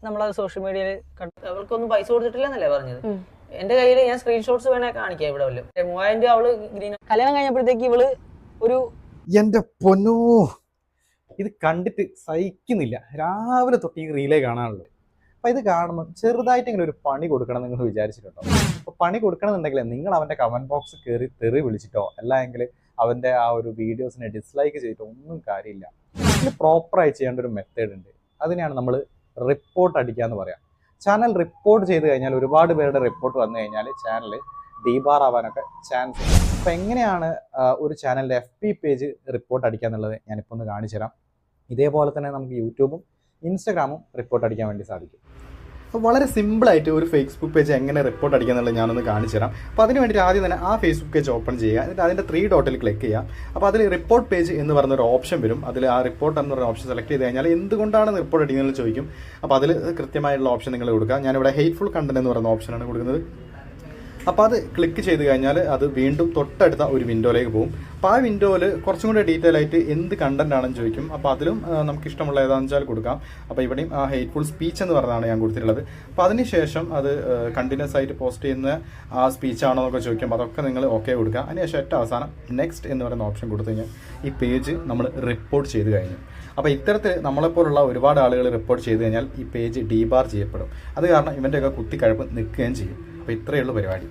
നമ്മളത് സോഷ്യൽ മീഡിയയിൽ അവൾക്കൊന്നും പൈസ കൊടുത്തിട്ടില്ലെന്നല്ലേ പറഞ്ഞത്. എന്റെ കയ്യിൽ ഞാൻ സ്ക്രീൻഷോട്ട്സ് വേണേ കാണിക്കാം. ഇവിടെ വല്ലതും 3000 രൂപ അവള് ഗ്രീൻ കല്യാണം കഴിഞ്ഞപ്പോഴത്തേക്ക് ഇവള് ഒരു എന്റെ പൊന്നോ, ഇത് കണ്ടിട്ട് സഹിക്കുന്നില്ല. രാവിലെ തൊട്ട് ഈ റീലേ കാണാനുള്ളത്. അപ്പം ഇത് കാണുമ്പോൾ ചെറുതായിട്ടെങ്കിലും ഒരു പണി കൊടുക്കണം നിങ്ങൾ വിചാരിച്ചിട്ടുണ്ടോ? അപ്പോൾ പണി കൊടുക്കണമെന്നുണ്ടെങ്കിൽ നിങ്ങൾ അവൻ്റെ കമൻറ്റ് ബോക്സ് കയറി തെറി വിളിച്ചിട്ടോ അല്ലെങ്കിൽ അവൻ്റെ ആ ഒരു വീഡിയോസിനെ ഡിസ്ലൈക്ക് ചെയ്തിട്ടോ ഒന്നും കാര്യമില്ല. ഇതിന് പ്രോപ്പറായി ചെയ്യേണ്ട ഒരു മെത്തേഡ് ഉണ്ട്. അതിനെയാണ് നമ്മൾ റിപ്പോർട്ട് അടിക്കുക എന്ന് പറയാം. ചാനൽ റിപ്പോർട്ട് ചെയ്ത് കഴിഞ്ഞാൽ ഒരുപാട് പേരുടെ റിപ്പോർട്ട് വന്നു കഴിഞ്ഞാൽ ചാനൽ ഡീബാർ ആവാനൊക്കെ ചാൻസ് ഉണ്ട്. അപ്പോൾ എങ്ങനെയാണ് ഒരു ചാനലിൻ്റെ FB പേജ് റിപ്പോർട്ട് അടിക്കുക എന്നുള്ളത് ഞാനിപ്പോൾ ഒന്ന് കാണിച്ചു തരാം. ഇതേപോലെ തന്നെ നമുക്ക് യൂട്യൂബും ഇൻസ്റ്റാഗ്രാമും റിപ്പോർട്ട് അടിക്കാൻ വേണ്ടി സാധിക്കും. അപ്പോൾ വളരെ സിമ്പിളായിട്ട് ഒരു ഫേസ്ബുക്ക് പേജ് എങ്ങനെ റിപ്പോർട്ട് അടിക്കുക എന്നുള്ളത് ഞാനൊന്ന് കാണിച്ചു തരാം. അപ്പോൾ അതിന് വേണ്ടി ആദ്യം തന്നെ ആ ഫേസ്ബുക്ക് പേജ് ഓപ്പൺ ചെയ്യുക. എന്നിട്ട് അതിൻ്റെ 3 ഡോട്ടിൽ ക്ലിക്ക് ചെയ്യുക. അപ്പോൾ അതിൽ റിപ്പോർട്ട് പേജ് എന്ന് പറഞ്ഞൊരു ഓപ്ഷൻ വരും. അതിൽ ആ റിപ്പോർട്ട് എന്ന് പറയുന്ന ഓപ്ഷൻ സെലക്ട് ചെയ്ത് കഴിഞ്ഞാൽ എന്തുകൊണ്ടാണ് റിപ്പോർട്ട് അടിക്കുന്നത് ചോദിക്കും. അപ്പോൾ അതിൽ കൃത്യമായിട്ടുള്ള ഓപ്ഷൻ നിങ്ങൾ കൊടുക്കുക. ഞാനിവിടെ ഹെയ്റ്റ്ഫുൾ കണ്ടന്റ് എന്ന് പറയുന്ന ഓപ്ഷനാണ് കൊടുക്കുന്നത്. അപ്പോൾ അത് ക്ലിക്ക് ചെയ്ത് കഴിഞ്ഞാൽ അത് വീണ്ടും തൊട്ടടുത്ത ഒരു വിൻഡോയിലേക്ക് പോകും. അപ്പോൾ ആ വിൻഡോയിൽ കുറച്ചും കൂടി ഡീറ്റെയിൽ ആയിട്ട് എന്ത് കണ്ടന്റ് ആണെന്ന് ചോദിക്കും. അപ്പോൾ അതിലും നമുക്ക് ഇഷ്ടമുള്ള ഏതാണെന്ന് വെച്ചാൽ കൊടുക്കാം. അപ്പോൾ ഇവിടെയും ആ ഹെയ്റ്റ്ഫുൾ സ്പീച്ച് എന്ന് പറഞ്ഞതാണ് ഞാൻ കൊടുത്തിട്ടുള്ളത്. അപ്പോൾ അതിനുശേഷം അത് കണ്ടിന്യൂസ് ആയിട്ട് പോസ്റ്റ് ചെയ്യുന്ന ആ സ്പീച്ചാണോ എന്നൊക്കെ ചോദിക്കുമ്പോൾ അതൊക്കെ നിങ്ങൾ ഓക്കെ കൊടുക്കുക. അതിനുശേഷം ഏറ്റവും അവസാനം നെക്സ്റ്റ് എന്ന് പറയുന്ന ഓപ്ഷൻ കൊടുത്തു കഴിഞ്ഞാൽ ഈ പേജ് നമ്മൾ റിപ്പോർട്ട് ചെയ്ത് കഴിഞ്ഞു. അപ്പോൾ ഇത്തരത്തിൽ നമ്മളെപ്പോലുള്ള ഒരുപാട് ആളുകൾ റിപ്പോർട്ട് ചെയ്ത് കഴിഞ്ഞാൽ ഈ പേജ് ഡീബാർ ചെയ്യപ്പെടും. അത് കാരണം ഇവൻ്റെയൊക്കെ കുത്തിക്കഴപ്പ് നിൽക്കുകയും ചെയ്യും. അപ്പോൾ ഇത്രയേ ഉള്ളൂ പരിപാടി.